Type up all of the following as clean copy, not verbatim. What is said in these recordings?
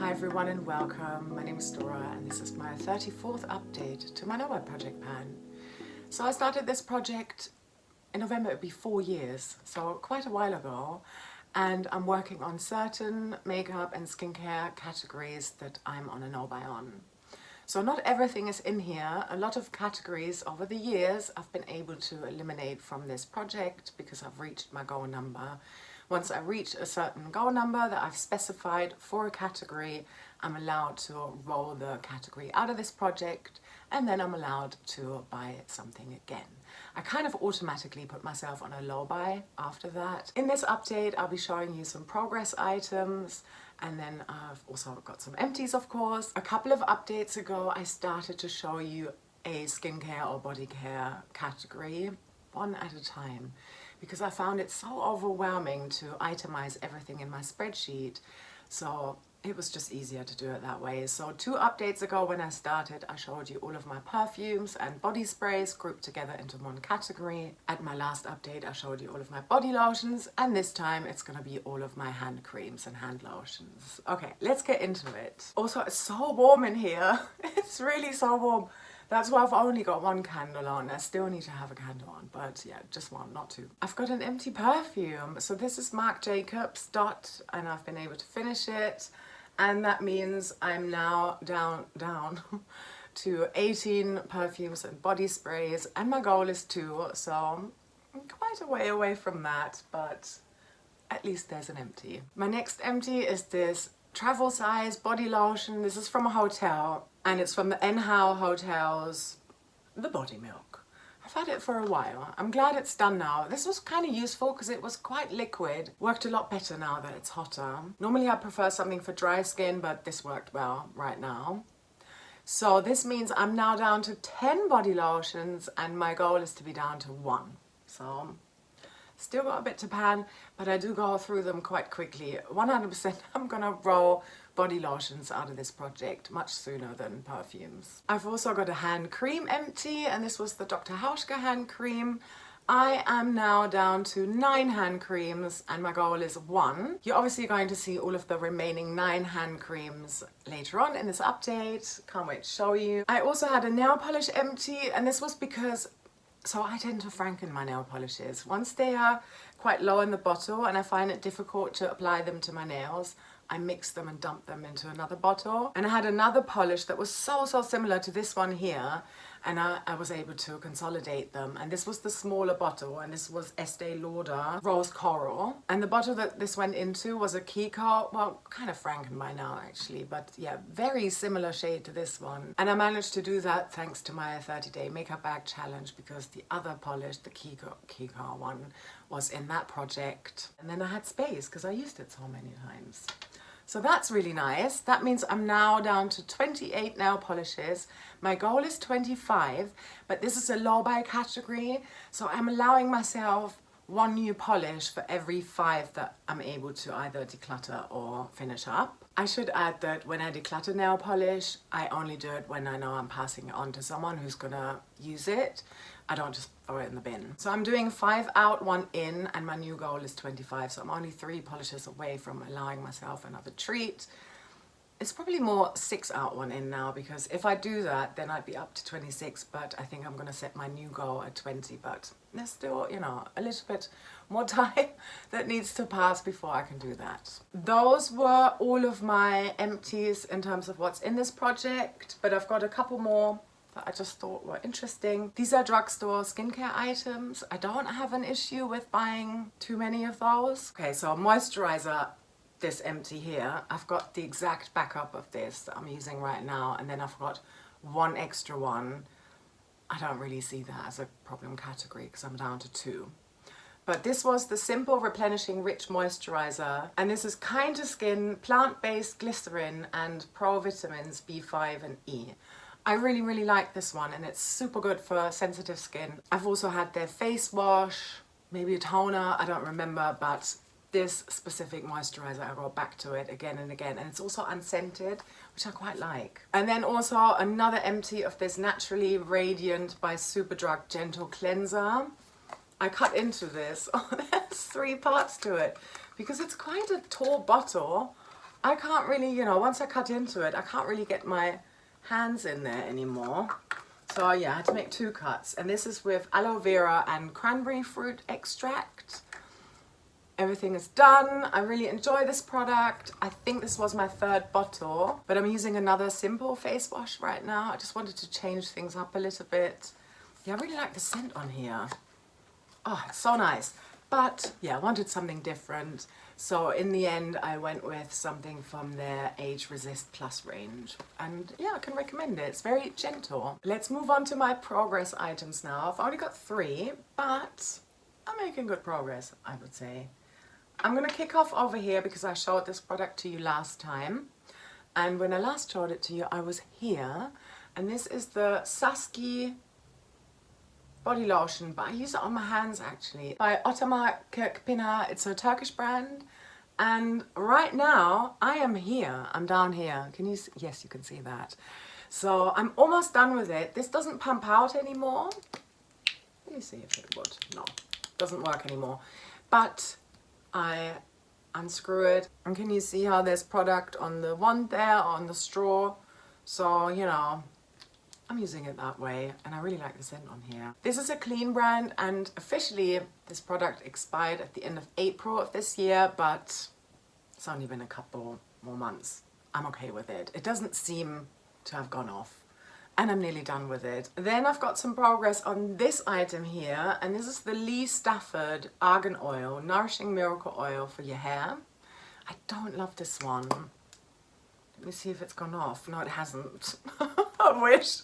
Hi everyone and welcome. My name is Dora and this is my 34th update to my Nobel project pan. So I started this project in November, it'd be 4 years, so quite a while ago, and I'm working on certain makeup and skincare categories that I'm on a no-buy on. So not everything is in here. A lot of categories over the years I've been able to eliminate from this project because I've reached my goal number. Once I reach a certain goal number that I've specified for a category, I'm allowed to roll the category out of this project and then I'm allowed to buy something again. I kind of automatically put myself on a low buy after that. In this update, I'll be showing you some progress items, and then I've also got some empties, of course. A couple of updates ago, I started to show you a skincare or body care category, one at a time, because I found it so overwhelming to itemize everything in my spreadsheet. So it was just easier to do it that way. So 2 updates ago when I started, I showed you all of my perfumes and body sprays grouped together into one category. At my last update, I showed you all of my body lotions, and this time it's gonna be all of my hand creams and hand lotions. Okay, let's get into it. Also, it's so warm in here. It's really so warm. That's why I've only got 1 candle on. I still need to have a candle on, but yeah, just 1, not 2. I've got an empty perfume. So this is Marc Jacobs Dot, and I've been able to finish it. And that means I'm now down to 18 perfumes and body sprays, and my goal is 2, so I'm quite a way away from that, but at least there's an empty. My next empty is this travel size body lotion. This is from a hotel, and it's from the Enhau Hotels, the Body Milk. I've had it for a while. I'm glad it's done now. This was kind of useful because it was quite liquid. Worked a lot better now that it's hotter. Normally I prefer something for dry skin, but this worked well right now. So this means I'm now down to 10 body lotions, and my goal is to be down to 1. So still got a bit to pan, but I do go through them quite quickly. 100% I'm gonna roll body lotions out of this project much sooner than perfumes. I've also got a hand cream empty, and this was the Dr. Hauschka hand cream. I am now down to 9 hand creams, and my goal is 1. You're obviously going to see all of the remaining 9 hand creams later on in this update. Can't wait to show you. I also had a nail polish empty, and this was because I tend to franken my nail polishes. Once they are quite low in the bottle and I find it difficult to apply them to my nails, I mix them and dump them into another bottle. And I had another polish that was so similar to this one here, and I was able to consolidate them. And this was the smaller bottle, and this was Estee Lauder Rose Coral. And the bottle that this went into was a Kiko, well, kind of Franken by now actually, but yeah, very similar shade to this one. And I managed to do that thanks to my 30-day makeup bag challenge, because the other polish, the Kiko one, was in that project. And then I had space because I used it so many times. So that's really nice. That means I'm now down to 28 nail polishes. My goal is 25, but this is a low buy category, so I'm allowing myself 1 new polish for every 5 that I'm able to either declutter or finish up. I should add that when I declutter nail polish, I only do it when I know I'm passing it on to someone who's gonna use it. I don't just throw it in the bin. So I'm doing 5 out, 1 in, and my new goal is 25. So I'm only 3 polishes away from allowing myself another treat. It's probably more 6 out, 1 in now, because if I do that, then I'd be up to 26, but I think I'm gonna set my new goal at 20, but there's still, you know, a little bit more time that needs to pass before I can do that. Those were all of my empties in terms of what's in this project, but I've got a couple more that I just thought were interesting. These are drugstore skincare items. I don't have an issue with buying too many of those. Okay, so moisturizer, this empty here. I've got the exact backup of this that I'm using right now, and then I've got 1 extra one. I don't really see that as a problem category because I'm down to 2. But this was the Simple Replenishing Rich Moisturizer, and this is Kind to Skin, plant-based glycerin and pro vitamins B5 and E. I really like this one, and it's super good for sensitive skin. I've also had their face wash, maybe a toner, I don't remember, but this specific moisturizer, I go back to it again and again, and it's also unscented, which I quite like. And then also another empty of this Naturally Radiant by Superdrug Gentle Cleanser. I cut into this. Oh, there's 3 parts to it because it's quite a tall bottle. I can't really, you know, once I cut into it, I can't really get my hands in there anymore. So yeah, I had to make 2 cuts. And this is with aloe vera and cranberry fruit extract. Everything is done. I really enjoy this product. I think this was my 3rd bottle, but I'm using another simple face wash right now. I just wanted to change things up a little bit. Yeah, I really like the scent on here. Oh, it's so nice. But yeah, I wanted something different. So in the end, I went with something from their Age Resist Plus range. And yeah, I can recommend it. It's very gentle. Let's move on to my progress items now. I've only got 3, but I'm making good progress, I would say. I'm going to kick off over here because I showed this product to you last time. And when I last showed it to you, I was here. And this is the Saski body lotion, but I use it on my hands actually, by Ottmar Kirkpinner. It's a Turkish brand. And right now, I am here. I'm down here. Can you see? Yes, you can see that. So I'm almost done with it. This doesn't pump out anymore. Let me see if it would. No, it doesn't work anymore. But I unscrew it, and can you see how there's product on the wand there, on the straw? So, you know, I'm using it that way, and I really like the scent on here. This is a clean brand, and officially this product expired at the end of April of this year, but it's only been a couple more months. I'm okay with it. It doesn't seem to have gone off. And I'm nearly done with it. Then I've got some progress on this item here, and this is the Lee Stafford Argan Oil, Nourishing Miracle Oil for your hair. I don't love this one. Let me see if it's gone off. No, it hasn't. I wish.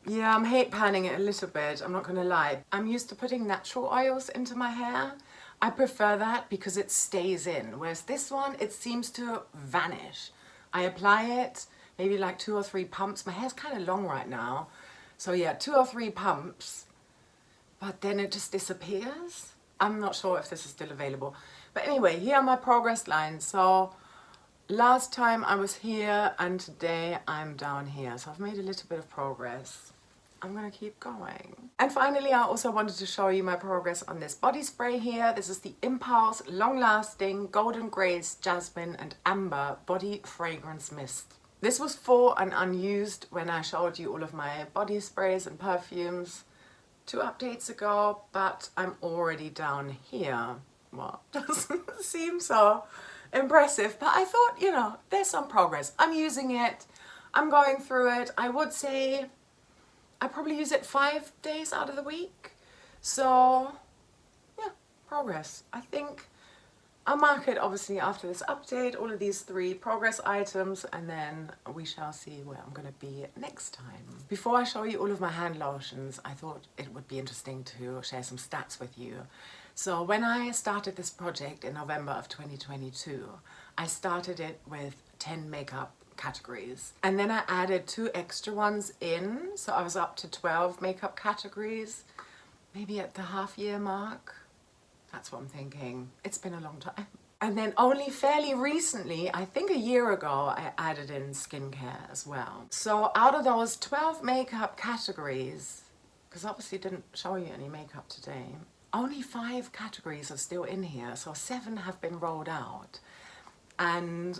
Yeah, I'm hate panning it a little bit, I'm not gonna lie. I'm used to putting natural oils into my hair. I prefer that because it stays in, whereas this one, it seems to vanish. I apply it, maybe like 2 or 3 pumps. My hair's kind of long right now. So yeah, 2 or 3 pumps, but then it just disappears. I'm not sure if this is still available. But anyway, here are my progress lines. So last time I was here and today I'm down here. So I've made a little bit of progress. I'm gonna keep going. And finally, I also wanted to show you my progress on this body spray here. This is the Impulse Long Lasting Golden Grace Jasmine and Amber Body Fragrance Mist. This was full and unused when I showed you all of my body sprays and perfumes 2 updates ago, but I'm already down here. Well, doesn't seem so impressive, but I thought, you know, there's some progress. I'm using it, I'm going through it. I would say I probably use it 5 days out of the week. So yeah, progress. I think I'll mark it obviously after this update, all of these 3 progress items, and then we shall see where I'm going to be next time. Before I show you all of my hand lotions, I thought it would be interesting to share some stats with you. So when I started this project in November of 2022, I started it with 10 makeup categories. And then I added 2 extra ones in, so I was up to 12 makeup categories, maybe at the half-year mark. That's what I'm thinking. It's been a long time. And then only fairly recently, I think a year ago, I added in skincare as well. So out of those 12 makeup categories, because obviously didn't show you any makeup today, only 5 categories are still in here. So 7 have been rolled out. And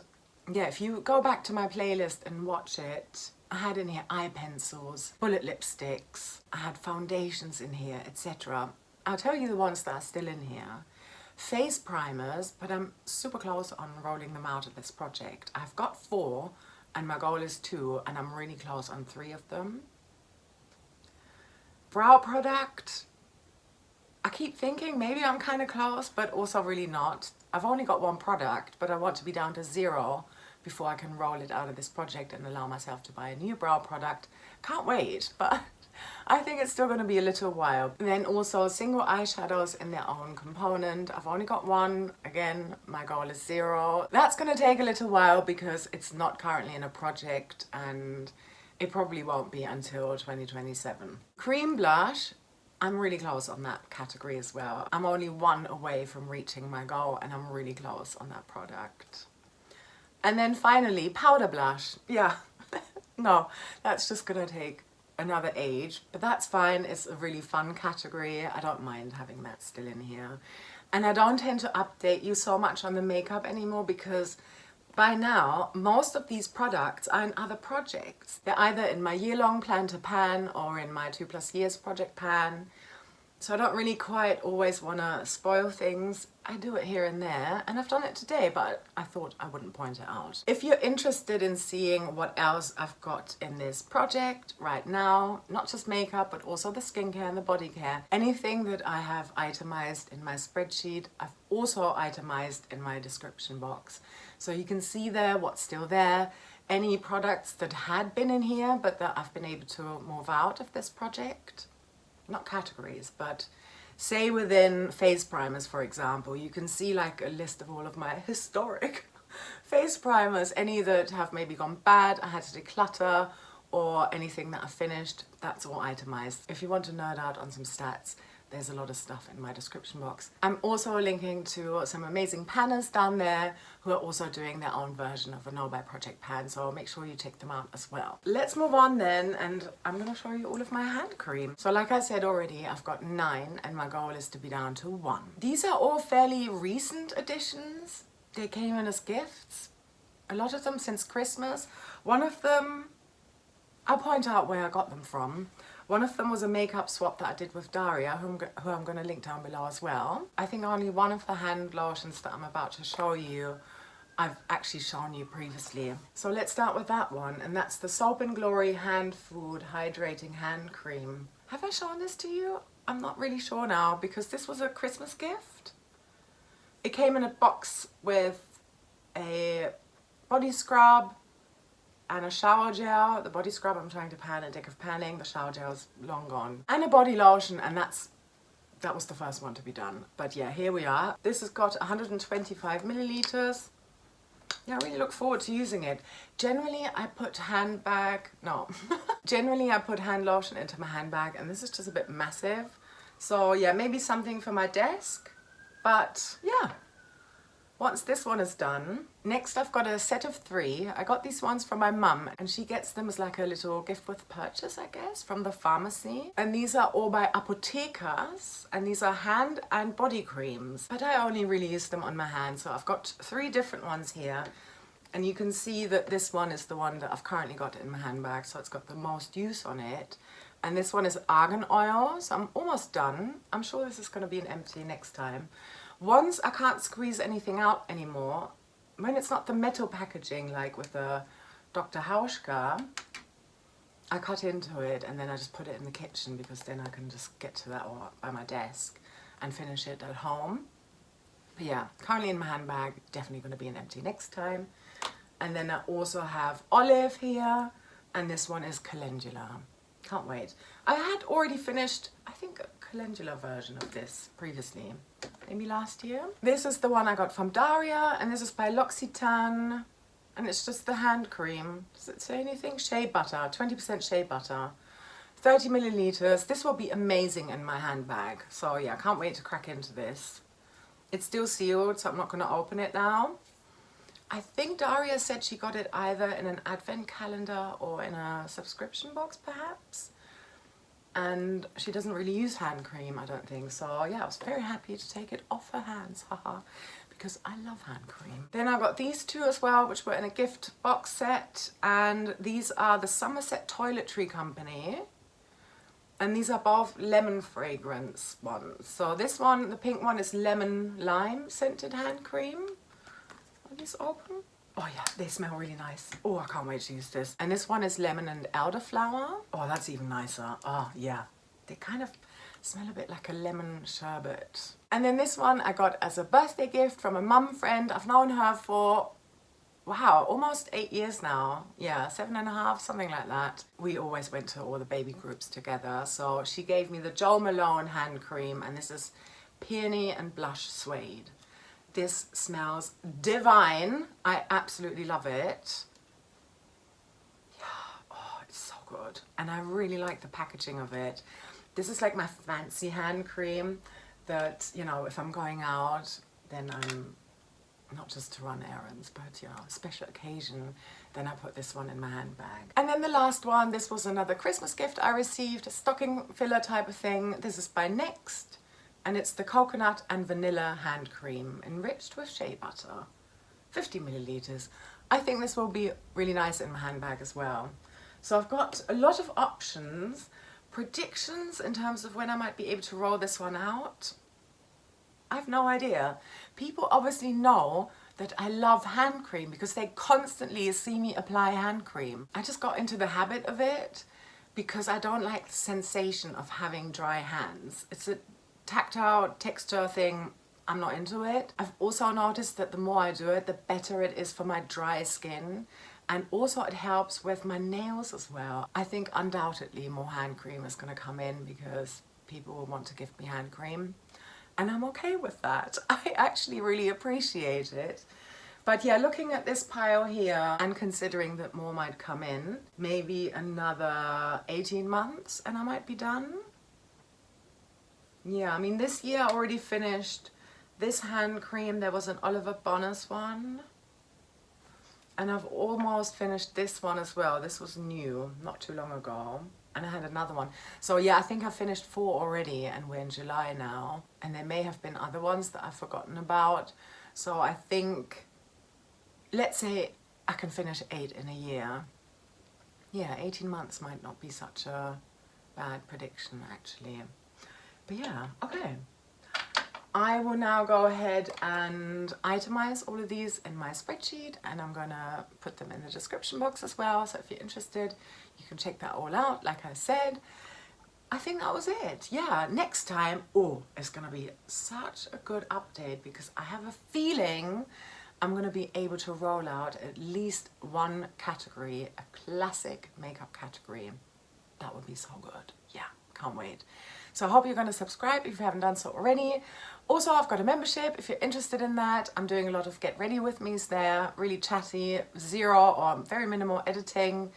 yeah, if you go back to my playlist and watch it, I had in here eye pencils, bullet lipsticks, I had foundations in here, etc. I'll tell you the ones that are still in here. Face primers, but I'm super close on rolling them out of this project. I've got 4 and my goal is 2, and I'm really close on 3 of them. Brow product, I keep thinking maybe I'm kind of close, but also really not. I've only got 1 product, but I want to be down to 0 before I can roll it out of this project and allow myself to buy a new brow product. Can't wait, but I think it's still going to be a little while. And then also single eyeshadows in their own component. I've only got 1. Again, my goal is 0. That's going to take a little while because it's not currently in a project and it probably won't be until 2027. Cream blush, I'm really close on that category as well. I'm only 1 away from reaching my goal and I'm really close on that product. And then finally, powder blush. Yeah, no, that's just gonna take another age, but that's fine. It's a really fun category. I don't mind having that still in here. And I don't tend to update you so much on the makeup anymore because by now, most of these products are in other projects. They're either in my year-long plan to pan or in my 2+ years project pan. So I don't really quite always want to spoil things. I do it here and there, and I've done it today, but I thought I wouldn't point it out. If you're interested in seeing what else I've got in this project right now, not just makeup, but also the skincare and the body care, anything that I have itemized in my spreadsheet, I've also itemized in my description box. So you can see there what's still there, any products that had been in here, but that I've been able to move out of this project. Not categories, but say within face primers, for example, you can see like a list of all of my historic face primers, any that have maybe gone bad, I had to declutter, or anything that I finished, that's all itemized. If you want to nerd out on some stats, there's a lot of stuff in my description box. I'm also linking to some amazing panners down there who are also doing their own version of a No Buy Project pan, so make sure you check them out as well. Let's move on then, and I'm going to show you all of my hand cream. So like I said already, I've got 9 and my goal is to be down to 1. These are all fairly recent additions. They came in as gifts. A lot of them since Christmas. One of them, I'll point out where I got them from. One of them was a makeup swap that I did with Daria, who I'm going to link down below as well. I think only one of the hand lotions that I'm about to show you, I've actually shown you previously. So let's start with that one, and that's the Soap & Glory Hand Food Hydrating Hand Cream. Have I shown this to you? I'm not really sure now, because this was a Christmas gift. It came in a box with a body scrub, and a shower gel. The body scrub I'm trying to pan a deck of panning, the shower gel's long gone. And a body lotion, and that was the first one to be done. But yeah, here we are. This has got 125 milliliters. Yeah, I really look forward to using it. Generally I put generally I put hand lotion into my handbag, and this is just a bit massive. So yeah, maybe something for my desk. But yeah, once this one is done, next I've got a set of 3. I got these ones from my mum, and she gets them as like a little gift with purchase, I guess, from the pharmacy. And these are all by Apothekas, and these are hand and body creams. But I only really use them on my hands, so I've got 3 different ones here. And you can see that this one is the one that I've currently got in my handbag, so it's got the most use on it. And this one is argan oil, so I'm almost done. I'm sure this is going to be an empty next time. Once I can't squeeze anything out anymore, when it's not the metal packaging like with the Dr. Hauschka, I cut into it and then I just put it in the kitchen, because then I can just get to that or by my desk and finish it at home. But yeah, currently in my handbag, definitely going to be an empty next time. And then I also have olive here, and this one is calendula. Can't wait. I had already finished, I think, a calendula version of this previously, maybe last year. This is the one I got from Daria, and this is by L'Occitane, and it's just the hand cream. Does it say anything? Shea butter, 20% shea butter, 30 milliliters. This will be amazing in my handbag. So yeah, I can't wait to crack into this. It's still sealed, so I'm not going to open it now. I think Daria said she got it either in an advent calendar or in a subscription box perhaps. And she doesn't really use hand cream, I don't think. So yeah, I was very happy to take it off her hands, haha, because I love hand cream. Then I got these 2 as well, which were in a gift box set. And these are the Somerset Toiletry Company. And these are both lemon fragrance ones. So this one, the pink one, is lemon lime scented hand cream. Are these open? Oh yeah, they smell really nice. Oh, I can't wait to use this. And this one is lemon and elderflower. Oh, that's even nicer. Oh yeah, they kind of smell a bit like a lemon sherbet. And then this one I got as a birthday gift from a mum friend. I've known her for, wow, almost 8 years now. Yeah, 7.5, something like that. We always went to all the baby groups together. So she gave me the Jo Malone hand cream, and this is Peony and Blush Suede. This smells divine. I absolutely love it. Yeah, oh, it's so good. And I really like the packaging of it. This is like my fancy hand cream that, you know, if I'm going out, then I'm not just to run errands, but, you know, a special occasion, then I put this one in my handbag. And then the last one, this was another Christmas gift I received, a stocking filler type of thing. This is by Next. and it's the coconut and vanilla hand cream enriched with shea butter, 50 milliliters. I think this will be really nice in my handbag as well. So I've got a lot of options. Predictions in terms of when I might be able to roll this one out, I have no idea. People obviously know that I love hand cream because they constantly see me apply hand cream. I just got into the habit of it because I don't like the sensation of having dry hands. It's a tactile texture thing. I'm not into it. I've also noticed that the more I do it, the better it is for my dry skin. And also it helps with my nails as well. I think undoubtedly more hand cream is gonna come in because people will want to give me hand cream. And I'm okay with that. I actually really appreciate it. But yeah, looking at this pile here and considering that more might come in, maybe another 18 months and I might be done. Yeah, I mean this year I already finished this hand cream. There was an Oliver Bonas one. And I've almost finished this one as well. This was new, not too long ago. And I had another one. So yeah, I think I finished 4 already and we're in July now. And there may have been other ones that I've forgotten about. So I think, let's say I can finish 8 in a year. Yeah, 18 months might not be such a bad prediction actually. But yeah, okay. I will now go ahead and itemize all of these in my spreadsheet and I'm gonna put them in the description box as well. So if you're interested, you can check that all out. Like I said, I think that was it. Yeah, next time, oh, it's gonna be such a good update because I have a feeling I'm gonna be able to roll out at least one category, a classic makeup category. That would be so good. Yeah, can't wait. So I hope you're going to subscribe if you haven't done so already. Also, I've got a membership if you're interested in that. I'm doing a lot of get ready with me's there, really chatty, zero or very minimal editing.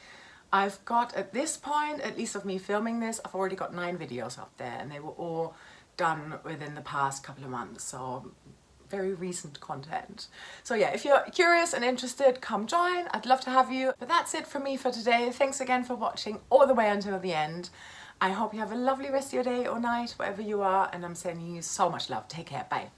I've got, at this point, at least of me filming this, I've already got 9 videos up there and they were all done within the past couple of months. So very recent content. So yeah, if you're curious and interested, come join. I'd love to have you. But that's it from me for today. Thanks again for watching all the way until the end. I hope you have a lovely rest of your day or night, wherever you are, and I'm sending you so much love. Take care. Bye.